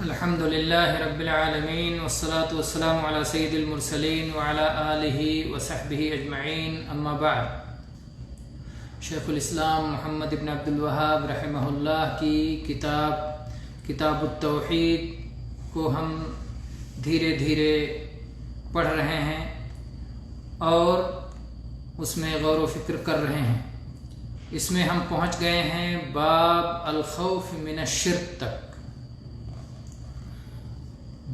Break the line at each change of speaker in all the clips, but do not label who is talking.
الحمد للہ رب العالمین والصلاة والسلام علی سید المرسلین وعلی آلہ وصحبہ اجمعین، اما بعد۔ شیخ الاسلام محمد بن عبد الوہاب رحمہ اللہ کی کتاب التوحید کو ہم دھیرے دھیرے پڑھ رہے ہیں اور اس میں غور و فکر کر رہے ہیں۔ اس میں ہم پہنچ گئے ہیں باب الخوف من الشرک تک۔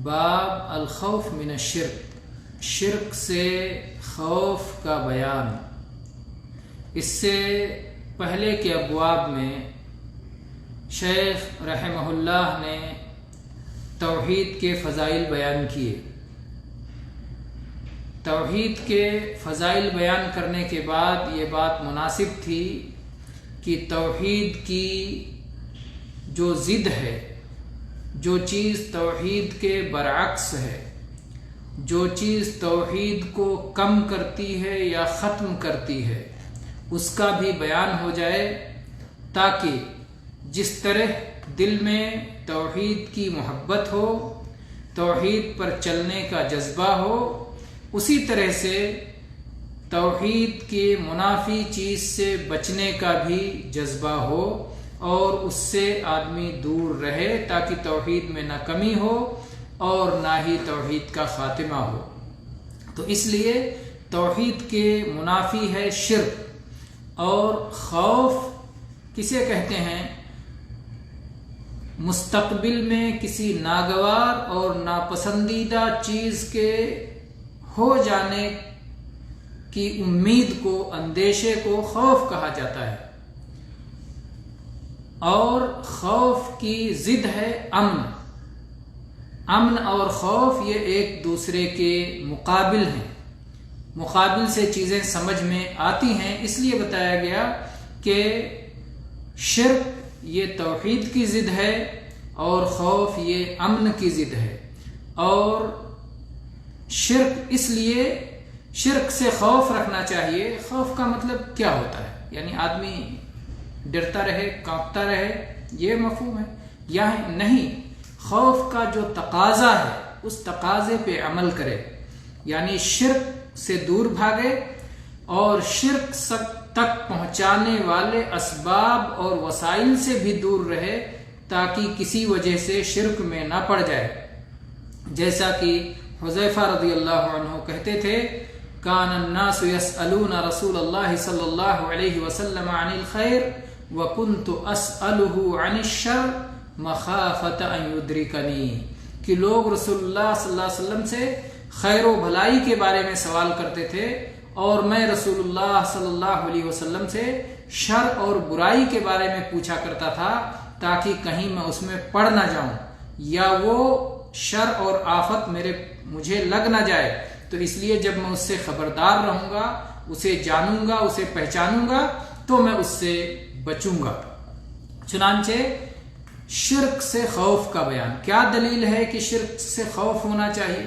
باب الخوف من الشرک، شرک سے خوف کا بیان۔ اس سے پہلے کے ابواب میں شیخ رحمہ اللہ نے توحید کے فضائل بیان کیے۔ توحید کے فضائل بیان کرنے کے بعد یہ بات مناسب تھی کہ توحید کی جو ضد ہے، جو چیز توحید کے برعکس ہے، جو چیز توحید کو کم کرتی ہے یا ختم کرتی ہے، اس کا بھی بیان ہو جائے، تاکہ جس طرح دل میں توحید کی محبت ہو، توحید پر چلنے کا جذبہ ہو، اسی طرح سے توحید کی منافی چیز سے بچنے کا بھی جذبہ ہو اور اس سے آدمی دور رہے، تاکہ توحید میں نہ کمی ہو اور نہ ہی توحید کا خاتمہ ہو۔ تو اس لیے توحید کے منافی ہے شرک، اور خوف کسے کہتے ہیں؟ مستقبل میں کسی ناگوار اور ناپسندیدہ چیز کے ہو جانے کی امید کو، اندیشے کو خوف کہا جاتا ہے۔ اور خوف کی ضد ہے امن۔ امن اور خوف یہ ایک دوسرے کے مقابل ہیں، مقابل سے چیزیں سمجھ میں آتی ہیں۔ اس لیے بتایا گیا کہ شرک یہ توحید کی ضد ہے اور خوف یہ امن کی ضد ہے۔ اور شرک، اس لیے شرک سے خوف رکھنا چاہیے۔ خوف کا مطلب کیا ہوتا ہے؟ یعنی آدمی ڈرتا رہے، کانپتا رہے، یہ مفہوم ہے یا نہیں؟ خوف کا جو تقاضا ہے اس تقاضے پہ عمل کرے، یعنی شرک سے دور بھاگے اور شرک تک پہنچانے والے اسباب اور وسائل سے بھی دور رہے، تاکہ کسی وجہ سے شرک میں نہ پڑ جائے۔ جیسا کہ حذیفہ رضی اللہ عنہ کہتے تھے، کان الناس یسألون رسول اللہ صلی اللہ علیہ وسلم عن الخیر وَكُنْتُ أَسْأَلُهُ عَنِ الشَّرِّ مَخَافَةَ أَن يُدْرِكَنِي، کہ لوگ رسول اللہ صلی اللہ علیہ وسلم سے خیر و بھلائی کے بارے میں سوال کرتے تھے، اور میں رسول اللہ صلی اللہ علیہ وسلم سے شر اور برائی کے بارے میں پوچھا کرتا تھا، تاکہ کہیں میں اس میں پڑ نہ جاؤں یا وہ شر اور آفت مجھے لگ نہ جائے۔ تو اس لیے جب میں اس سے خبردار رہوں گا، اسے جانوں گا، اسے پہچانوں گا، تو میں اس سے بچوں گا۔ چنانچہ شرک سے خوف کا بیان۔ کیا دلیل ہے کہ شرک سے خوف ہونا چاہیے؟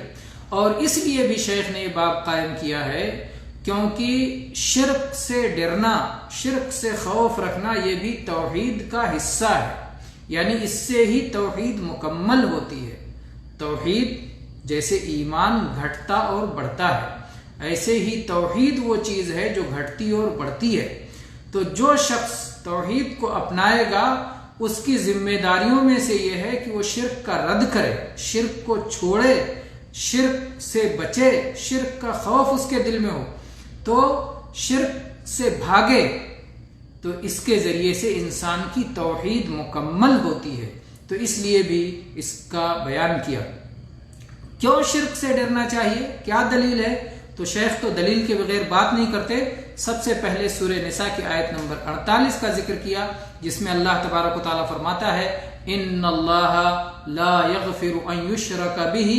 اور اس لیے بھی شیخ نے یہ باب قائم کیا ہے کیونکہ شرک سے ڈرنا، شرک سے خوف رکھنا، یہ بھی توحید کا حصہ ہے، یعنی اس سے ہی توحید مکمل ہوتی ہے۔ توحید جیسے ایمان گھٹتا اور بڑھتا ہے، ایسے ہی توحید وہ چیز ہے جو گھٹتی اور بڑھتی ہے۔ تو جو شخص توحید کو اپنائے گا، اس کی ذمہ داریوں میں سے یہ ہے کہ وہ شرک کا رد کرے، شرک کو چھوڑے، شرک سے بچے، شرک کا خوف اس کے دل میں ہو، تو شرک سے بھاگے۔ تو اس کے ذریعے سے انسان کی توحید مکمل ہوتی ہے۔ تو اس لیے بھی اس کا بیان کیا۔ کیوں شرک سے ڈرنا چاہیے؟ کیا دلیل ہے؟ تو شیخ تو دلیل کے بغیر بات نہیں کرتے۔ سب سے پہلے سورہ نساء کی آیت نمبر 48 کا ذکر کیا، جس میں اللہ تبارک و تعالیٰ فرماتا ہے، ان اللہ لا یغفر ان یشرک بہ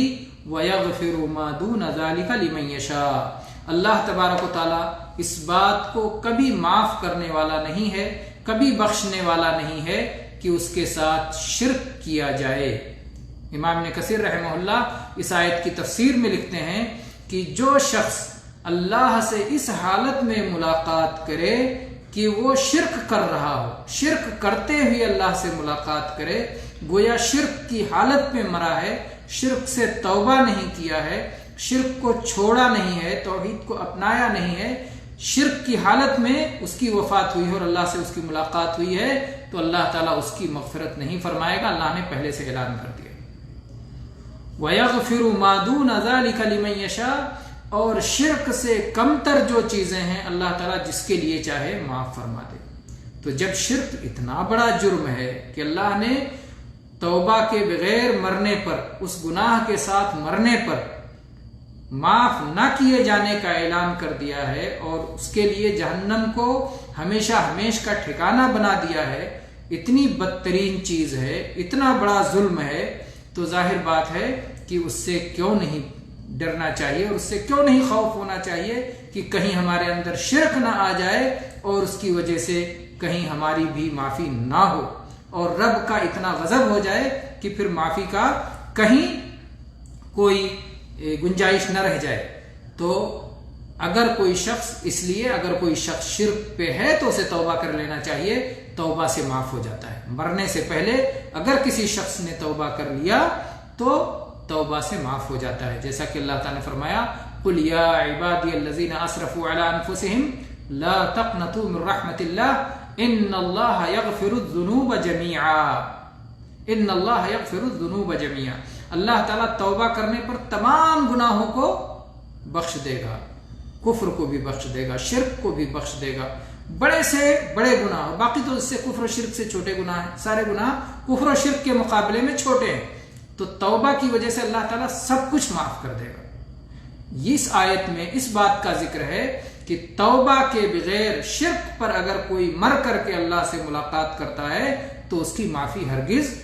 ویغفر ما دون ذلک لمن یشاء۔ اللہ تبارک و تعالیٰ اس بات کو کبھی معاف کرنے والا نہیں ہے، کبھی بخشنے والا نہیں ہے کہ اس کے ساتھ شرک کیا جائے۔ امام ابن کثیر رحمہ اللہ اس آیت کی تفسیر میں لکھتے ہیں کہ جو شخص اللہ سے اس حالت میں ملاقات کرے کہ وہ شرک کر رہا ہو، شرک کرتے ہوئے اللہ سے ملاقات کرے، گویا شرک کی حالت میں مرا ہے، شرک سے توبہ نہیں کیا ہے، شرک کو چھوڑا نہیں ہے، توحید کو اپنایا نہیں ہے، شرک کی حالت میں اس کی وفات ہوئی ہے اور اللہ سے اس کی ملاقات ہوئی ہے، تو اللہ تعالیٰ اس کی مغفرت نہیں فرمائے گا، اللہ نے پہلے سے اعلان کر دیا۔ وَيَغْفِرُ مَا دُونَ ذَلِكَ لِمَن يَشَاءُ، اور شرک سے کمتر جو چیزیں ہیں اللہ تعالیٰ جس کے لیے چاہے معاف فرما دے۔ تو جب شرک اتنا بڑا جرم ہے کہ اللہ نے توبہ کے بغیر مرنے پر، اس گناہ کے ساتھ مرنے پر معاف نہ کیے جانے کا اعلان کر دیا ہے اور اس کے لیے جہنم کو ہمیشہ ہمیش کا ٹھکانہ بنا دیا ہے، اتنی بدترین چیز ہے، اتنا بڑا ظلم ہے، تو ظاہر بات ہے کہ اس سے کیوں نہیں ڈرنا چاہیے اور اس سے کیوں نہیں خوف ہونا چاہیے کہ کہیں ہمارے اندر شرک نہ آ جائے اور اس کی وجہ سے کہیں ہماری بھی معافی نہ ہو اور رب کا اتنا غضب ہو جائے کہ پھر معافی کا کہیں کوئی گنجائش نہ رہ جائے۔ تو اگر کوئی شخص شرک پہ ہے تو اسے توبہ کر لینا چاہیے، توبہ سے معاف ہو جاتا ہے۔ مرنے سے پہلے اگر کسی شخص نے توبہ کر لیا تو توبہ سے معاف ہو جاتا ہے، جیسا کہ اللہ تعالیٰ نے فرمایا قُلْ يَا عِبَادِيَ الَّذِينَ أَسْرَفُوا عَلَىٰ أَنفُسِهِمْ لَا تَقْنَطُوا مِن رَحْمَةِ اللَّهِ إِنَّ اللَّهَ يَغْفِرُ الذُّنُوبَ جَمِيعًا، إِنَّ اللَّهَ يَغْفِرُ الذُّنُوبَ جَمِيعًا، اللہ تعالیٰ توبہ کرنے پر تمام گناہوں کو بخش دے گا، کفر کو بھی بخش دے گا، شرک کو بھی بخش دے گا، بڑے سے بڑے گناہ، باقی تو اس سے کفر و شرک سے چھوٹے گناہ ہیں، سارے گناہ کفر و شرک کے مقابلے میں چھوٹے ہیں، تو توبہ کی وجہ سے اللہ تعالیٰ سب کچھ معاف کر دے گا۔ اس آیت میں اس بات کا ذکر ہے کہ توبہ کے بغیر شرک پر اگر کوئی مر کر کے اللہ سے ملاقات کرتا ہے تو اس کی معافی ہرگز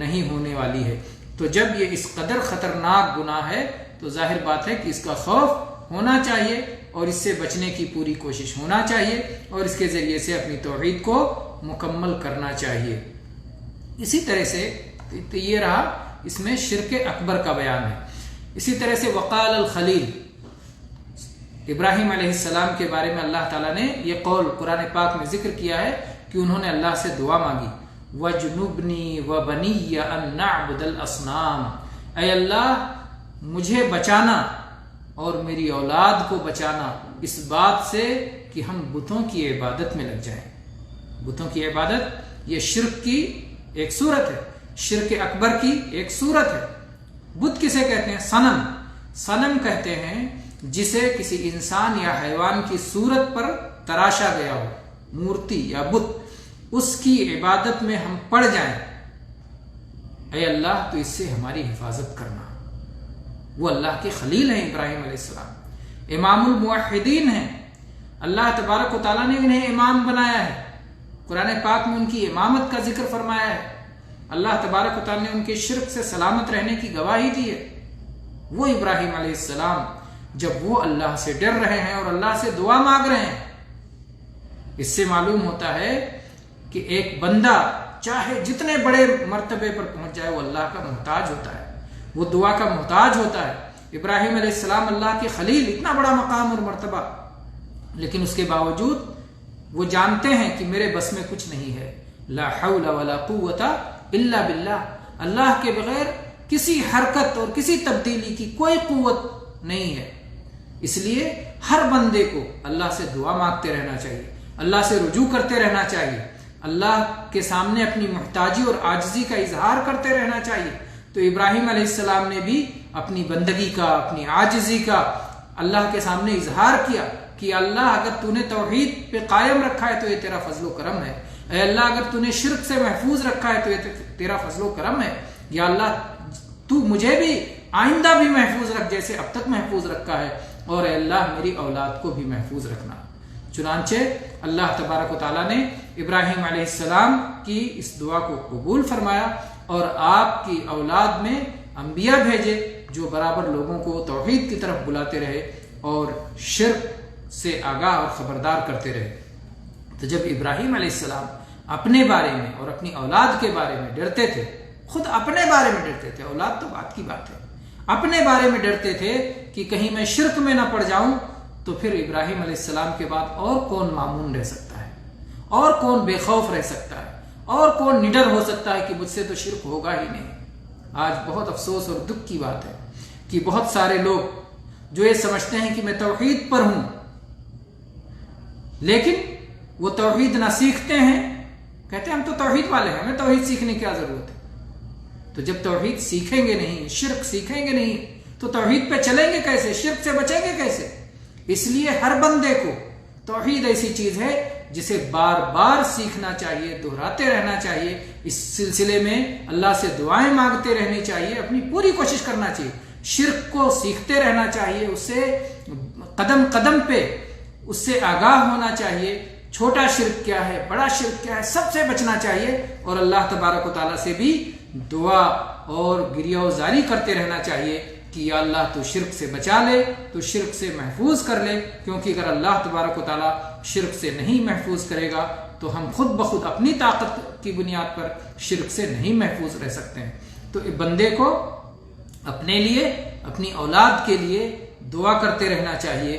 نہیں ہونے والی ہے۔ تو جب یہ اس قدر خطرناک گناہ ہے تو ظاہر بات ہے کہ اس کا خوف ہونا چاہیے اور اس سے بچنے کی پوری کوشش ہونا چاہیے اور اس کے ذریعے سے اپنی توحید کو مکمل کرنا چاہیے۔ اسی طرح سے یہ رہا اس میں شرک اکبر کا بیان ہے۔ اسی طرح سے وقال الخلیل، ابراہیم علیہ السلام کے بارے میں اللہ تعالیٰ نے یہ قول قرآن پاک میں ذکر کیا ہے کہ انہوں نے اللہ سے دعا مانگی وَجْنُبْنِي وَبَنِيَّ أَن نَعْبُدَ الْأَصْنَامَ، اے اللہ مجھے بچانا اور میری اولاد کو بچانا اس بات سے کہ ہم بتوں کی عبادت میں لگ جائیں۔ بتوں کی عبادت یہ شرک کی ایک صورت ہے، شرک اکبر کی ایک صورت ہے۔ بت کسے کہتے ہیں؟ صنم، صنم کہتے ہیں جسے کسی انسان یا حیوان کی صورت پر تراشا گیا ہو، مورتی یا بت، اس کی عبادت میں ہم پڑ جائیں، اے اللہ تو اس سے ہماری حفاظت کرنا۔ وہ اللہ کے خلیل ہیں ابراہیم علیہ السلام، امام الموحدین ہیں، اللہ تبارک و تعالیٰ نے انہیں امام بنایا ہے، قرآن پاک میں ان کی امامت کا ذکر فرمایا ہے، اللہ تبارک و تعالیٰ نے ان کے شرک سے سلامت رہنے کی گواہی دی ہے۔ وہ ابراہیم علیہ السلام جب وہ اللہ سے ڈر رہے ہیں اور اللہ سے دعا مانگ رہے ہیں، اس سے معلوم ہوتا ہے کہ ایک بندہ چاہے جتنے بڑے مرتبے پر پہنچ جائے وہ اللہ کا محتاج ہوتا ہے، وہ دعا کا محتاج ہوتا ہے۔ ابراہیم علیہ السلام اللہ کے خلیل، اتنا بڑا مقام اور مرتبہ، لیکن اس کے باوجود وہ جانتے ہیں کہ میرے بس میں کچھ نہیں ہے، لا حول ولا قوت الا باللہ، اللہ کے بغیر کسی حرکت اور کسی تبدیلی کی کوئی قوت نہیں ہے۔ اس لیے ہر بندے کو اللہ سے دعا مانگتے رہنا چاہیے، اللہ سے رجوع کرتے رہنا چاہیے، اللہ کے سامنے اپنی محتاجی اور عاجزی کا اظہار کرتے رہنا چاہیے۔ تو ابراہیم علیہ السلام نے بھی اپنی بندگی کا، اپنی عاجزی کا اللہ کے سامنے اظہار کیا کہ اللہ اگر تو نے توحید پہ قائم رکھا ہے تو یہ تیرا فضل و کرم ہے، اے اللہ اگر تو نے شرک سے محفوظ رکھا ہے تو یہ تیرا فضل و کرم ہے، یا اللہ تو مجھے بھی آئندہ بھی محفوظ رکھ جیسے اب تک محفوظ رکھا ہے، اور اے اللہ میری اولاد کو بھی محفوظ رکھنا۔ چنانچہ اللہ تبارک و تعالیٰ نے ابراہیم علیہ السلام کی اس دعا کو قبول فرمایا اور آپ کی اولاد میں انبیاء بھیجے جو برابر لوگوں کو توحید کی طرف بلاتے رہے اور شرک سے آگاہ اور خبردار کرتے رہے۔ تو جب ابراہیم علیہ السلام اپنے بارے میں اور اپنی اولاد کے بارے میں ڈرتے تھے، خود اپنے بارے میں ڈرتے تھے، اولاد تو بات کی بات ہے، اپنے بارے میں ڈرتے تھے کہ کہیں میں شرک میں نہ پڑ جاؤں، تو پھر ابراہیم علیہ السلام کے بعد اور کون مامون رہ سکتا ہے، اور کون بے خوف رہ سکتا ہے، اور کون نڈر ہو سکتا ہے کہ مجھ سے تو شرک ہوگا ہی نہیں. آج بہت افسوس اور دکھ کی بات ہے کہ بہت سارے لوگ جو یہ سمجھتے ہیں کہ میں توحید پر ہوں، لیکن وہ توحید نہ سیکھتے ہیں. کہتے ہیں ہم تو توحید والے ہیں، ہمیں توحید سیکھنے کی کیا ضرورت ہے. تو جب توحید سیکھیں گے نہیں، شرک سیکھیں گے نہیں، تو توحید پہ چلیں گے کیسے؟ شرک سے بچیں گے کیسے؟ اس لیے ہر بندے کو توحید ایسی چیز ہے جسے بار بار سیکھنا چاہیے، دہراتے رہنا چاہیے. اس سلسلے میں اللہ سے دعائیں مانگتے رہنی چاہیے، اپنی پوری کوشش کرنا چاہیے. شرک کو سیکھتے رہنا چاہیے، اس سے قدم قدم پہ اس سے آگاہ ہونا چاہیے. چھوٹا شرک کیا ہے، بڑا شرک کیا ہے، سب سے بچنا چاہیے. اور اللہ تبارک و تعالیٰ سے بھی دعا اور گریہ وزاری کرتے رہنا چاہیے کہ یا اللہ تو شرک سے بچا لے، تو شرک سے محفوظ کر لے. کیونکہ اگر اللہ تبارک و تعالیٰ شرک سے نہیں محفوظ کرے گا تو ہم خود بخود اپنی طاقت کی بنیاد پر شرک سے نہیں محفوظ رہ سکتے ہیں. تو بندے کو اپنے لیے، اپنی اولاد کے لیے دعا کرتے رہنا چاہیے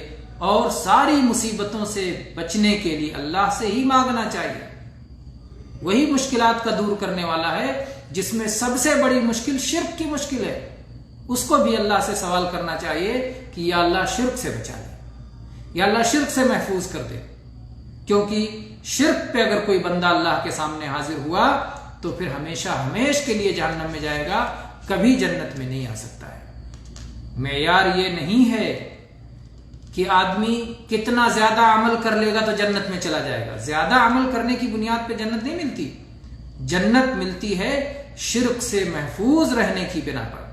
اور ساری مصیبتوں سے بچنے کے لیے اللہ سے ہی مانگنا چاہیے. وہی مشکلات کا دور کرنے والا ہے، جس میں سب سے بڑی مشکل شرک کی مشکل ہے. اس کو بھی اللہ سے سوال کرنا چاہیے کہ یا اللہ شرک سے بچا لے، یا اللہ شرک سے محفوظ کر دے. کیونکہ شرک پہ اگر کوئی بندہ اللہ کے سامنے حاضر ہوا تو پھر ہمیشہ ہمیش کے لیے جہنم میں جائے گا، کبھی جنت میں نہیں آ سکتا ہے. معیار یہ نہیں ہے کہ آدمی کتنا زیادہ عمل کر لے گا تو جنت میں چلا جائے گا. زیادہ عمل کرنے کی بنیاد پہ جنت نہیں ملتی. جنت ملتی ہے شرک سے محفوظ رہنے کی بنا پر.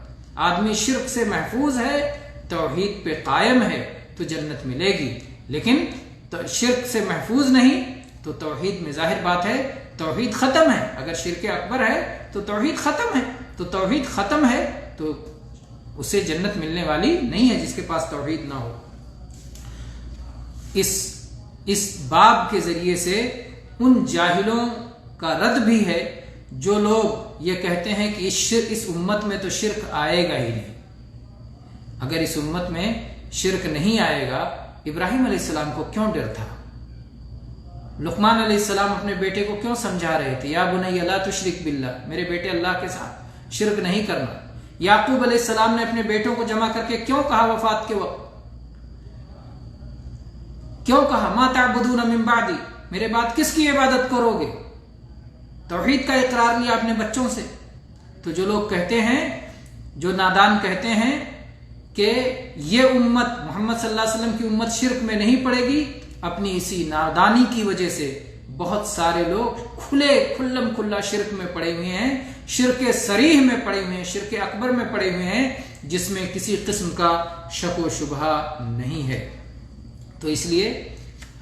آدمی شرک سے محفوظ ہے، توحید پہ قائم ہے تو جنت ملے گی. لیکن شرک سے محفوظ نہیں تو توحید میں ظاہر بات ہے توحید ختم ہے. اگر شرک اکبر ہے تو توحید ختم ہے. تو توحید ختم ہے تو اسے جنت ملنے والی نہیں ہے جس کے پاس توحید نہ ہو. اس باب کے ذریعے سے ان جاہلوں کا رد بھی ہے جو لوگ یہ کہتے ہیں کہ اس امت میں تو شرک آئے گا ہی نہیں. اگر اس امت میں شرک نہیں آئے گا، ابراہیم علیہ السلام کو کیوں ڈر تھا؟ لقمان علیہ السلام اپنے بیٹے کو کیوں سمجھا رہے تھے یا بنی لا تشرک باللہ، میرے بیٹے اللہ کے ساتھ شرک نہیں کرنا. یعقوب علیہ السلام نے اپنے بیٹوں کو جمع کر کے کیوں کہا وفات کے وقت؟ کیوں کہا ما تعبدون من بعدی، میرے بعد کس کی عبادت کرو گے؟ توحید کا اقرار لیا اپنے بچوں سے. تو جو لوگ کہتے ہیں، جو نادان کہتے ہیں کہ یہ امت محمد صلی اللہ علیہ وسلم کی امت شرک میں نہیں پڑے گی، اپنی اسی نادانی کی وجہ سے بہت سارے لوگ کھلم کھلا شرک میں پڑے ہوئے ہیں، شرک صریح میں پڑے ہوئے ہیں، شرک اکبر میں پڑے ہوئے ہیں جس میں کسی قسم کا شک و شبہ نہیں ہے. تو اس لیے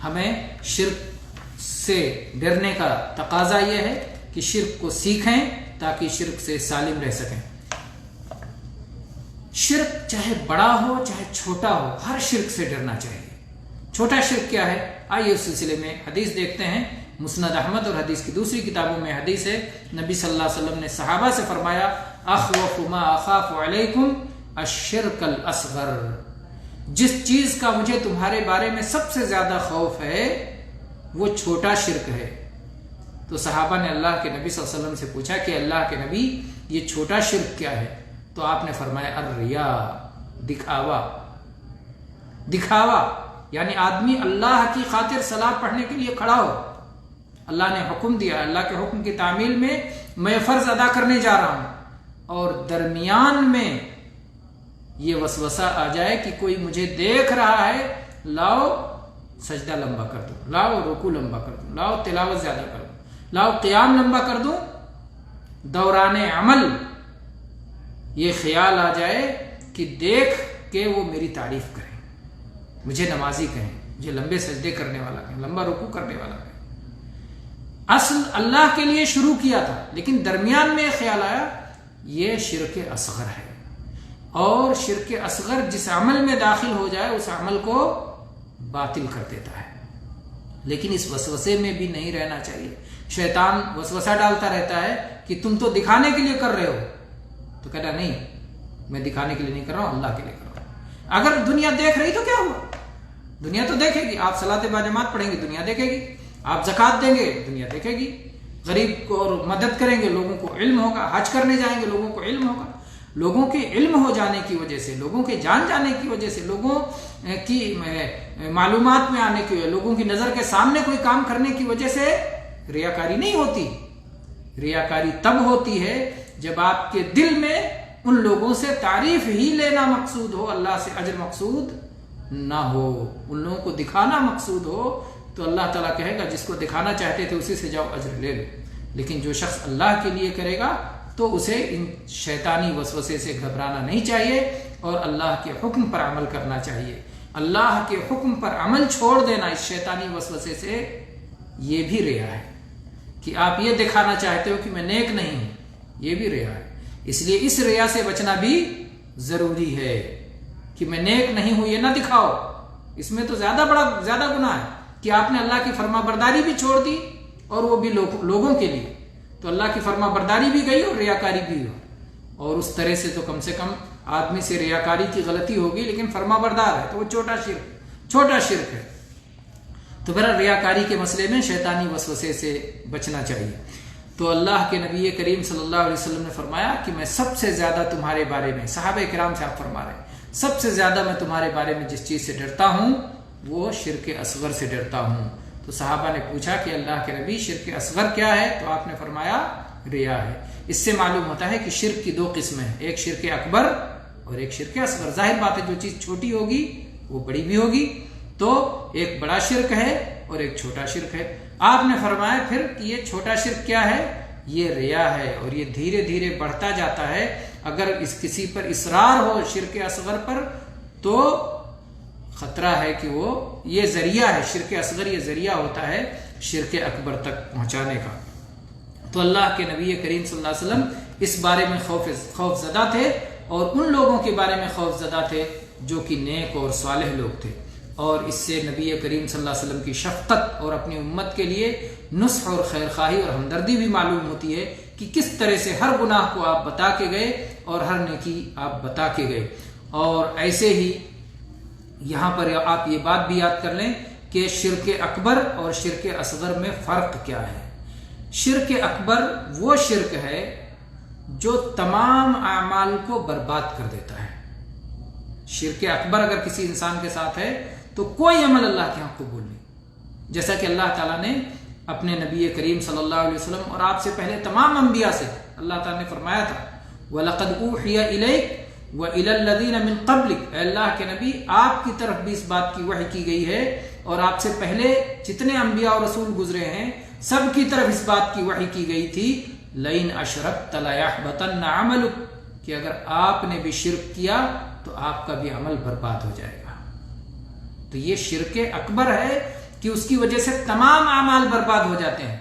ہمیں شرک سے ڈرنے کا تقاضا یہ ہے کہ شرک کو سیکھیں تاکہ شرک سے سالم رہ سکیں. شرک چاہے بڑا ہو چاہے چھوٹا ہو، ہر شرک سے ڈرنا چاہیے. چھوٹا شرک کیا ہے؟ آئیے اس سلسلے میں حدیث دیکھتے ہیں. مسند احمد اور حدیث کی دوسری کتابوں میں حدیث ہے، نبی صلی اللہ علیہ وسلم نے صحابہ سے فرمایا اخوف ما اخاف علیکم الشرک الاصغر، جس چیز کا مجھے تمہارے بارے میں سب سے زیادہ خوف ہے وہ چھوٹا شرک ہے. تو صحابہ نے اللہ کے نبی صلی اللہ علیہ وسلم سے پوچھا کہ اللہ کے نبی یہ چھوٹا شرک کیا ہے؟ تو آپ نے فرمایا الریا، دکھاوا، یعنی آدمی اللہ کی خاطر صلاۃ پڑھنے کے لیے کھڑا ہو، اللہ نے حکم دیا، اللہ کے حکم کی تعمیل میں فرض ادا کرنے جا رہا ہوں، اور درمیان میں یہ وسوسہ آ جائے کہ کوئی مجھے دیکھ رہا ہے، لاؤ سجدہ لمبا کر دوں، لاؤ رکوع لمبا کر دوں، لاؤ تلاوت زیادہ کر دوں، لاؤ قیام لمبا کر دوں، دوران عمل یہ خیال آ جائے کہ دیکھ کے وہ میری تعریف کریں، مجھے نمازی کہیں، مجھے لمبے سجدے کرنے والا کہیں، لمبا رکوع کرنے والا کہیں. اصل اللہ کے لیے شروع کیا تھا لیکن درمیان میں خیال آیا یہ شرک اصغر ہے. اور شرک اصغر جس عمل میں داخل ہو جائے اس عمل کو باطل کر دیتا ہے. لیکن اس وسوسے میں بھی نہیں رہنا چاہیے. شیطان وسوسہ ڈالتا رہتا ہے کہ تم تو دکھانے کے لیے کر رہے ہو، تو کہتا نہیں میں دکھانے کے لیے نہیں کر رہا ہوں، اللہ کے لیے کر رہا ہوں. اگر دنیا دیکھ رہی تو کیا ہوا؟ دنیا تو دیکھے گی. آپ صلاۃ باجماعت پڑھیں گے، دنیا دیکھے گی. آپ زکوٰۃ دیں گے، دنیا دیکھے گی. غریب کو اور مدد کریں گے لوگوں کو علم ہوگا، حج کرنے جائیں گے لوگوں کو علم ہوگا، لوگوں کے علم ہو جانے کی وجہ سے، لوگوں کے جان جانے کی وجہ سے، لوگوں کی معلومات میں آنے کی وجہ، لوگوں کی نظر کے سامنے کوئی کام کرنے کی وجہ سے ریاکاری نہیں ہوتی۔ ریاکاری تب ہوتی ہے جب آپ کے دل میں ان لوگوں سے تعریف ہی لینا مقصود ہو، اللہ سے اجر مقصود نہ ہو، ان لوگوں کو دکھانا مقصود ہو، تو اللہ تعالیٰ کہے گا جس کو دکھانا چاہتے تھے اسی سے جاؤ اجر لے لو۔ لیکن جو شخص اللہ کے لیے کرے گا تو اسے ان شیطانی وسوسے سے گھبرانا نہیں چاہیے اور اللہ کے حکم پر عمل کرنا چاہیے۔ اللہ کے حکم پر عمل چھوڑ دینا اس شیطانی وسوسے سے یہ بھی ریا ہے کہ آپ یہ دکھانا چاہتے ہو کہ میں نیک نہیں ہوں، یہ بھی ریا ہے۔ اس لیے اس ریا سے بچنا بھی ضروری ہے کہ میں نیک نہیں ہوں یہ نہ دکھاؤ۔ اس میں تو زیادہ گناہ ہے کہ آپ نے اللہ کی فرما برداری بھی چھوڑ دی اور وہ بھی لوگوں کے لیے، تو اللہ کی فرما برداری بھی گئی اور ریاکاری بھی ہو، اور اس طرح سے تو کم سے کم آدمی سے ریاکاری کی غلطی ہوگی لیکن فرما بردار ہے تو وہ چھوٹا شرک ہے۔ تو پھر ریاکاری کے مسئلے میں شیطانی وسوسے سے بچنا چاہیے۔ تو اللہ کے نبی کریم صلی اللہ علیہ وسلم نے فرمایا کہ میں سب سے زیادہ تمہارے بارے میں، صحابہ کرام سے آپ فرما رہے ہیں، سب سے زیادہ میں تمہارے بارے میں جس چیز سے ڈرتا ہوں وہ شرک اصغر سے ڈرتا ہوں۔ تو صحابہ نے پوچھا کہ اللہ کے نبی شرک اصغر کیا ہے؟ تو آپ نے فرمایا ریا ہے۔ اس سے معلوم ہوتا ہے کہ شرک کی دو قسمیں ہیں، ایک شرک اکبر اور ایک شرک اصغر۔ ظاہر بات ہے جو چیز چھوٹی ہوگی وہ بڑی بھی ہوگی، تو ایک بڑا شرک ہے اور ایک چھوٹا شرک ہے۔ آپ نے فرمایا پھر کہ یہ چھوٹا شرک کیا ہے؟ یہ ریا ہے، اور یہ دھیرے دھیرے بڑھتا جاتا ہے۔ اگر کسی پر اصرار ہو شرک اصغر پر تو خطرہ ہے کہ وہ یہ ذریعہ ہے، شرک اصغر یہ ذریعہ ہوتا ہے شرک اکبر تک پہنچانے کا۔ تو اللہ کے نبی کریم صلی اللہ علیہ وسلم اس بارے میں خوف زدہ تھے، اور ان لوگوں کے بارے میں خوف زدہ تھے جو کہ نیک اور صالح لوگ تھے، اور اس سے نبی کریم صلی اللہ علیہ وسلم کی شفقت اور اپنی امت کے لیے نصح اور خیر خواہی اور ہمدردی بھی معلوم ہوتی ہے کہ کس طرح سے ہر گناہ کو آپ بتا کے گئے اور ہر نیکی آپ بتا کے گئے۔ اور ایسے ہی یہاں پر آپ یہ بات بھی یاد کر لیں کہ شرک اکبر اور شرک اصغر میں فرق کیا ہے۔ شرک اکبر وہ شرک ہے جو تمام اعمال کو برباد کر دیتا ہے۔ شرک اکبر اگر کسی انسان کے ساتھ ہے تو کوئی عمل اللہ کے ہاں قبول نہیں، جیسا کہ اللہ تعالیٰ نے اپنے نبی کریم صلی اللہ علیہ وسلم اور آپ سے پہلے تمام انبیاء سے اللہ تعالیٰ نے فرمایا تھا وَلَقَدْ أُوحِيَ إِلَيْكَ وَإِلَى الَّذِينَ مِن قَبْلِكَ، اے اللہ کے نبی آپ کی طرف بھی اس بات کی وحی کی گئی ہے، اور آپ سے پہلے جتنے انبیاء اور رسول گزرے ہیں سب کی طرف اس بات کی وحی کی گئی تھی لَإِنْ أَشْرَكْتَ لَيَحْبَطَنَّ عَمَلُكَ، کہ اگر آپ نے بھی شرک کیا تو آپ کا بھی عمل برباد ہو جائے گا۔ تو یہ شرک اکبر ہے کہ اس کی وجہ سے تمام اعمال برباد ہو جاتے ہیں،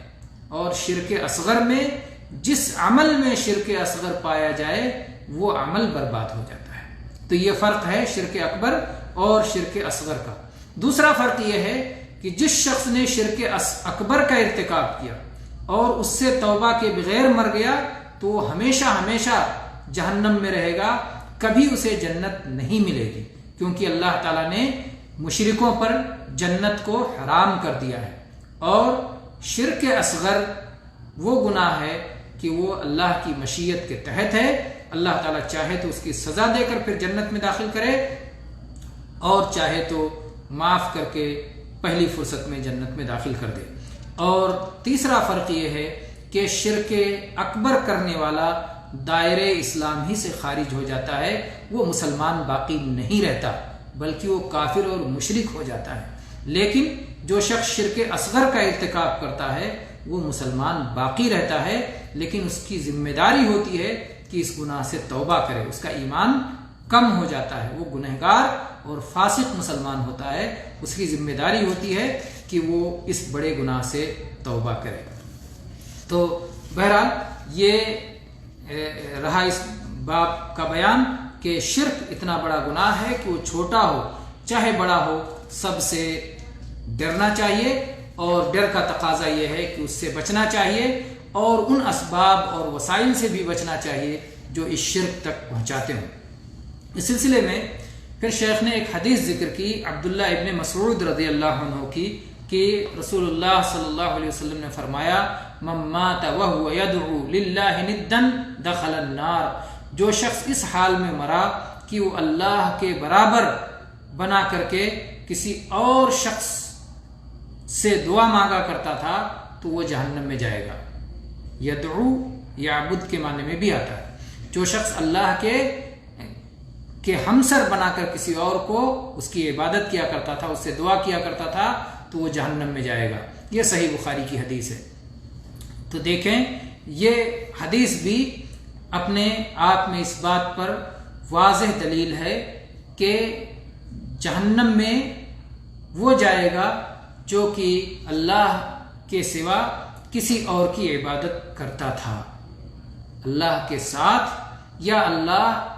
اور شرک اصغر میں جس عمل میں شرک اصغر پایا جائے وہ عمل برباد ہو جاتا ہے۔ تو یہ فرق ہے شرک اکبر اور شرک اصغر کا۔ دوسرا فرق یہ ہے کہ جس شخص نے شرک اکبر کا ارتکاب کیا اور اس سے توبہ کے بغیر مر گیا تو وہ ہمیشہ ہمیشہ جہنم میں رہے گا، کبھی اسے جنت نہیں ملے گی، کیونکہ اللہ تعالیٰ نے مشرکوں پر جنت کو حرام کر دیا ہے۔ اور شرک اصغر وہ گناہ ہے کہ وہ اللہ کی مشیت کے تحت ہے، اللہ تعالیٰ چاہے تو اس کی سزا دے کر پھر جنت میں داخل کرے، اور چاہے تو معاف کر کے پہلی فرصت میں جنت میں داخل کر دے۔ اور تیسرا فرق یہ ہے کہ شرک اکبر کرنے والا دائرے اسلام ہی سے خارج ہو جاتا ہے، وہ مسلمان باقی نہیں رہتا بلکہ وہ کافر اور مشرک ہو جاتا ہے۔ لیکن جو شخص شرک اصغر کا ارتکاب کرتا ہے وہ مسلمان باقی رہتا ہے، لیکن اس کی ذمہ داری ہوتی ہے کہ اس گناہ سے توبہ کرے، اس کا ایمان کم ہو جاتا ہے، وہ گنہگار اور فاسق مسلمان ہوتا ہے، اس کی ذمہ داری ہوتی ہے کہ وہ اس بڑے گناہ سے توبہ کرے۔ تو بہرحال یہ رہا اس باب کا بیان کہ شرک اتنا بڑا گناہ ہے کہ وہ چھوٹا ہو چاہے بڑا ہو سب سے ڈرنا چاہیے، اور ڈر کا تقاضا یہ ہے کہ اس سے بچنا چاہیے اور ان اسباب اور وسائل سے بھی بچنا چاہیے جو اس شرک تک پہنچاتے ہوں۔ اس سلسلے میں پھر شیخ نے ایک حدیث ذکر کی عبداللہ ابن مسعود رضی اللہ عنہ کی، کہ رسول اللہ صلی اللہ علیہ وسلم نے فرمایا من مات وهو يدعو للہ ندا دخل النار، جو شخص اس حال میں مرا کہ وہ اللہ کے برابر بنا کر کے کسی اور شخص سے دعا مانگا کرتا تھا تو وہ جہنم میں جائے گا۔ یدعو یعبد کے معنی میں بھی آتا ہے، جو شخص اللہ کے ہمسر بنا کر کسی اور کو اس کی عبادت کیا کرتا تھا، اس سے دعا کیا کرتا تھا تو وہ جہنم میں جائے گا۔ یہ صحیح بخاری کی حدیث ہے۔ تو دیکھیں یہ حدیث بھی اپنے آپ میں اس بات پر واضح دلیل ہے کہ جہنم میں وہ جائے گا جو کہ اللہ کے سوا کسی اور کی عبادت کرتا تھا، اللہ کے ساتھ یا اللہ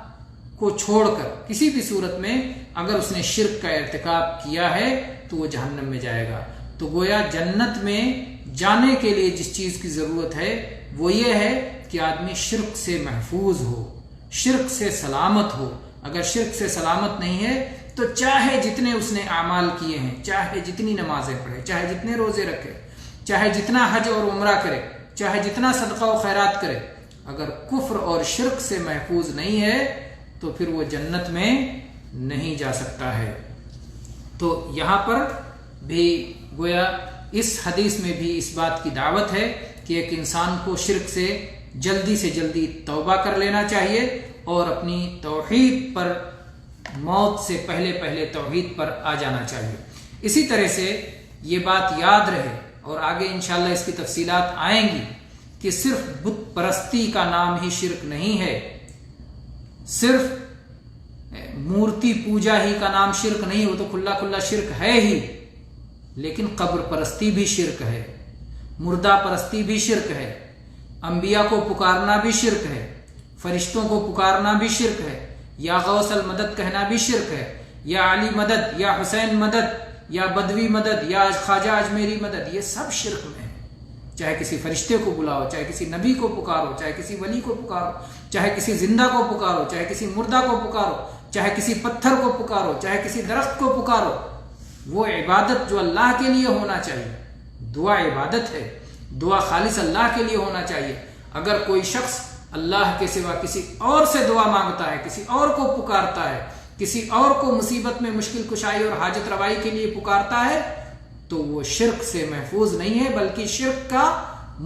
کو چھوڑ کر کسی بھی صورت میں اگر اس نے شرک کا ارتکاب کیا ہے تو وہ جہنم میں جائے گا۔ تو گویا جنت میں جانے کے لیے جس چیز کی ضرورت ہے وہ یہ ہے کہ آدمی شرک سے محفوظ ہو، شرک سے سلامت ہو۔ اگر شرک سے سلامت نہیں ہے تو چاہے جتنے اس نے اعمال کیے ہیں، چاہے جتنی نمازیں پڑھے، چاہے جتنے روزے رکھے، چاہے جتنا حج اور عمرہ کرے، چاہے جتنا صدقہ و خیرات کرے، اگر کفر اور شرک سے محفوظ نہیں ہے تو پھر وہ جنت میں نہیں جا سکتا ہے۔ تو یہاں پر بھی گویا اس حدیث میں بھی اس بات کی دعوت ہے کہ ایک انسان کو شرک سے جلدی توبہ کر لینا چاہیے اور اپنی توحید پر موت سے پہلے توحید پر آ جانا چاہیے۔ اسی طرح سے یہ بات یاد رہے اور آگے انشاءاللہ اس کی تفصیلات آئیں گی کہ صرف بت پرستی کا نام ہی شرک نہیں ہے، صرف مورتی پوجا ہی کا نام شرک نہیں، وہ تو کھلا شرک ہے ہی، لیکن قبر پرستی بھی شرک ہے، مردہ پرستی بھی شرک ہے، انبیاء کو پکارنا بھی شرک ہے، فرشتوں کو پکارنا بھی شرک ہے، یا غوث المدد کہنا بھی شرک ہے، یا علی مدد، یا حسین مدد، یا بدوی مدد، یا خواجہ اجمیری مدد، یہ سب شرک میں ہے۔ چاہے کسی فرشتے کو بلاؤ، چاہے کسی نبی کو پکارو، چاہے کسی ولی کو پکارو، چاہے کسی زندہ کو پکارو، چاہے کسی مردہ کو پکارو، چاہے کسی پتھر کو پکارو، چاہے کسی درخت کو پکارو، وہ عبادت جو اللہ کے لیے ہونا چاہیے۔ دعا عبادت ہے، دعا خالص اللہ کے لیے ہونا چاہیے۔ اگر کوئی شخص اللہ کے سوا کسی اور سے دعا مانگتا ہے، کسی اور کو پکارتا ہے، کسی اور کو مصیبت میں مشکل کشائی اور حاجت روائی کے لیے پکارتا ہے تو وہ شرک سے محفوظ نہیں ہے بلکہ شرک کا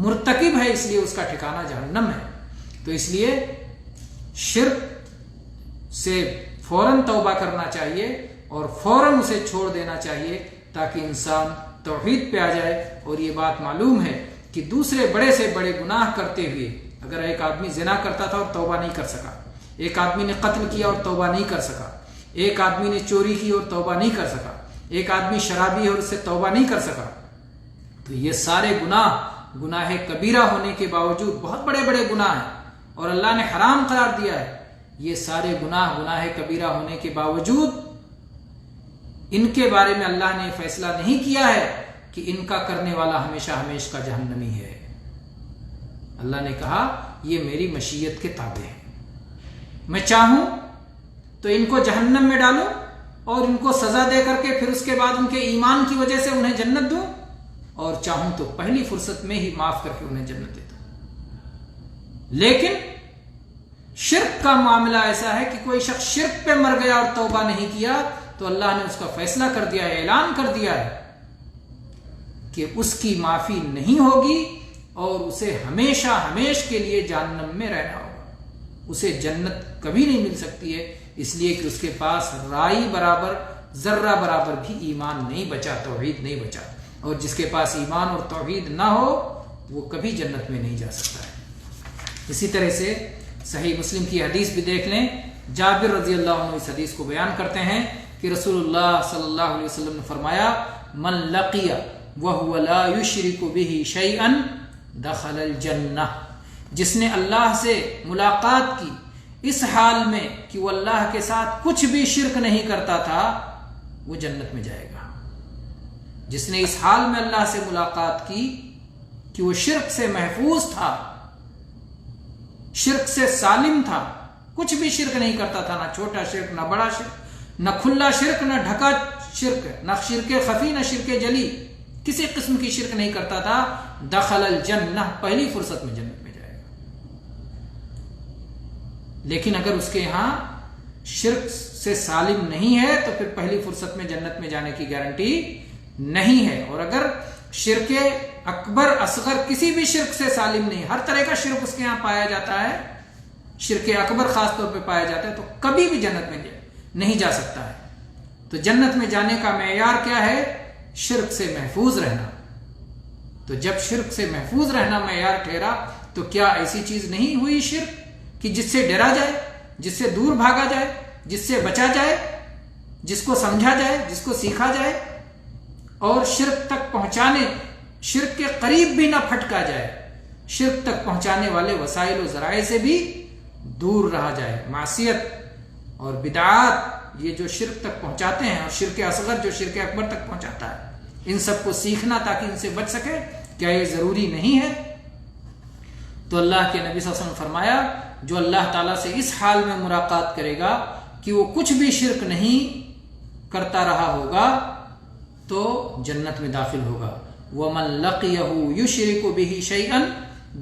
مرتکب ہے، اس لیے اس کا ٹھکانہ جہنم ہے۔ تو اس لیے شرک سے فوراً توبہ کرنا چاہیے اور فوراً اسے چھوڑ دینا چاہیے تاکہ انسان توحید پہ آ جائے۔ اور یہ بات معلوم ہے کہ دوسرے بڑے سے بڑے گناہ کرتے ہوئے اگر ایک آدمی زنا کرتا تھا اور توبہ نہیں کر سکا، ایک آدمی نے قتل کیا اور توبہ نہیں کر سکا، ایک آدمی نے چوری کی اور توبہ نہیں کر سکا، ایک آدمی شرابی ہے اور اس سے توبہ نہیں کر سکا، تو یہ سارے گناہ کبیرہ ہونے کے باوجود بہت بڑے بڑے گناہ ہیں اور اللہ نے حرام قرار دیا ہے۔ یہ سارے گناہ کبیرہ ہونے کے باوجود ان کے بارے میں اللہ نے فیصلہ نہیں کیا ہے کہ ان کا کرنے والا ہمیشہ کا جہنمی ہے۔ اللہ نے کہا یہ میری مشیت کے تابع ہے، میں چاہوں تو ان کو جہنم میں ڈالوں اور ان کو سزا دے کر کے پھر اس کے بعد ان کے ایمان کی وجہ سے انہیں جنت دوں، اور چاہوں تو پہلی فرصت میں ہی معاف کر کے انہیں جنت دے دوں۔ لیکن شرک کا معاملہ ایسا ہے کہ کوئی شخص شرک پہ مر گیا اور توبہ نہیں کیا تو اللہ نے اس کا فیصلہ کر دیا ہے، اعلان کر دیا ہے کہ اس کی معافی نہیں ہوگی اور اسے ہمیشہ کے لیے جہنم میں رہنا ہوگا، اسے جنت کبھی نہیں مل سکتی ہے، اس لیے کہ اس کے پاس رائی برابر، ذرہ برابر بھی ایمان نہیں بچا، توحید نہیں بچا، اور جس کے پاس ایمان اور توحید نہ ہو وہ کبھی جنت میں نہیں جا سکتا ہے۔ اسی طرح سے صحیح مسلم کی حدیث بھی دیکھ لیں، جابر رضی اللہ عنہ اس حدیث کو بیان کرتے ہیں کہ رسول اللہ صلی اللہ علیہ وسلم نے فرمایا من لقی وهو لا یشرک به شیئا دخل الجنہ، جس نے اللہ سے ملاقات کی اس حال میں کہ وہ اللہ کے ساتھ کچھ بھی شرک نہیں کرتا تھا، وہ جنت میں جائے گا۔ جس نے اس حال میں اللہ سے ملاقات کی کہ وہ شرک سے محفوظ تھا، شرک سے سالم تھا، کچھ بھی شرک نہیں کرتا تھا، نہ چھوٹا شرک، نہ بڑا شرک، نہ کھلا شرک، نہ ڈھکا شرک، نہ شرک خفی، نہ شرک جلی، کسی قسم کی شرک نہیں کرتا تھا، دخل الجنہ، پہلی فرصت میں جنت میں جائے گا۔ لیکن اگر اس کے یہاں شرک سے سالم نہیں ہے تو پھر پہلی فرصت میں جنت میں جانے کی گارنٹی نہیں ہے۔ اور اگر شرک اکبر اصغر کسی بھی شرک سے سالم نہیں، ہر طرح کا شرک اس کے یہاں پایا جاتا ہے، شرک اکبر خاص طور پہ پایا جاتا ہے، تو کبھی بھی جنت میں نہیں جا سکتا ہے۔ تو جنت میں جانے کا معیار کیا ہے؟ شرک سے محفوظ رہنا۔ تو جب شرک سے محفوظ رہنا معیار ٹھہرا تو کیا ایسی چیز نہیں ہوئی شرک کہ جس سے ڈرا جائے، جس سے دور بھاگا جائے، جس سے بچا جائے، جس کو سمجھا جائے، جس کو سیکھا جائے، اور شرک تک پہنچانے، شرک کے قریب بھی نہ پھٹکا جائے، شرک تک پہنچانے والے وسائل و ذرائع سے بھی دور رہا جائے۔ معصیت اور بدعات یہ جو شرک تک پہنچاتے ہیں، اور شرک اصغر جو شرک اکبر تک پہنچاتا ہے، ان سب کو سیکھنا تاکہ ان سے بچ سکے، کیا یہ ضروری نہیں ہے؟ تو اللہ کے نبی صلی اللہ علیہ وسلم فرمایا، جو اللہ تعالیٰ سے اس حال میں ملاقات کرے گا کہ وہ کچھ بھی شرک نہیں کرتا رہا ہوگا تو جنت میں داخل ہوگا۔ وَمَن لَقِيَهُ يُشْرِكُ بِهِ شَيْئًا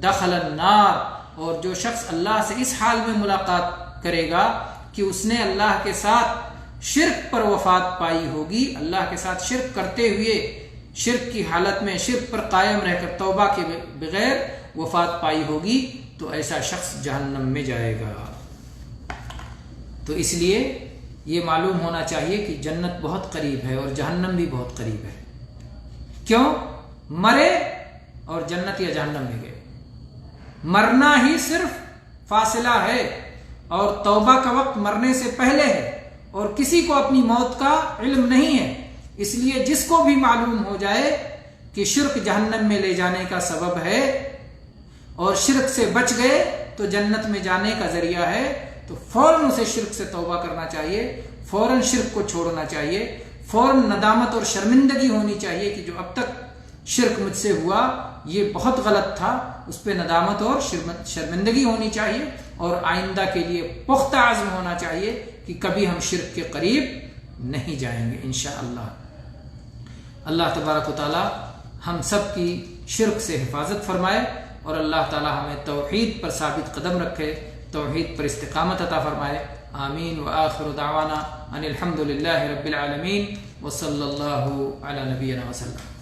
دَخَلَ النَّارِ، اور جو شخص اللہ سے اس حال میں ملاقات کرے گا کہ اس نے اللہ کے ساتھ شرک پر وفات پائی ہوگی، اللہ کے ساتھ شرک کرتے ہوئے، شرک کی حالت میں شرک پر قائم رہ کر توبہ کے بغیر وفات پائی ہوگی، تو ایسا شخص جہنم میں جائے گا۔ تو اس لیے یہ معلوم ہونا چاہیے کہ جنت بہت قریب ہے اور جہنم بھی بہت قریب ہے۔ کیوں؟ مرے اور جنت یا جہنم میں گئے۔ مرنا ہی صرف فاصلہ ہے، اور توبہ کا وقت مرنے سے پہلے ہے، اور کسی کو اپنی موت کا علم نہیں ہے۔ اس لیے جس کو بھی معلوم ہو جائے کہ شرک جہنم میں لے جانے کا سبب ہے اور شرک سے بچ گئے تو جنت میں جانے کا ذریعہ ہے، تو فوراً اسے شرک سے توبہ کرنا چاہیے، فوراً شرک کو چھوڑنا چاہیے، فوراً ندامت اور شرمندگی ہونی چاہیے کہ جو اب تک شرک مجھ سے ہوا یہ بہت غلط تھا، اس پہ ندامت اور شرمندگی ہونی چاہیے، اور آئندہ کے لیے پختہ عزم ہونا چاہیے کہ کبھی ہم شرک کے قریب نہیں جائیں گے انشاءاللہ۔ اللہ تبارک و تعالی ہم سب کی شرک سے حفاظت فرمائے، اور اللہ تعالی ہمیں توحید پر ثابت قدم رکھے، توحید پر استقامت عطا فرمائے۔ آمین۔ وآخر دعوانا ان الحمد للہ رب العالمین، وصلی اللہ علی نبینا وسلم۔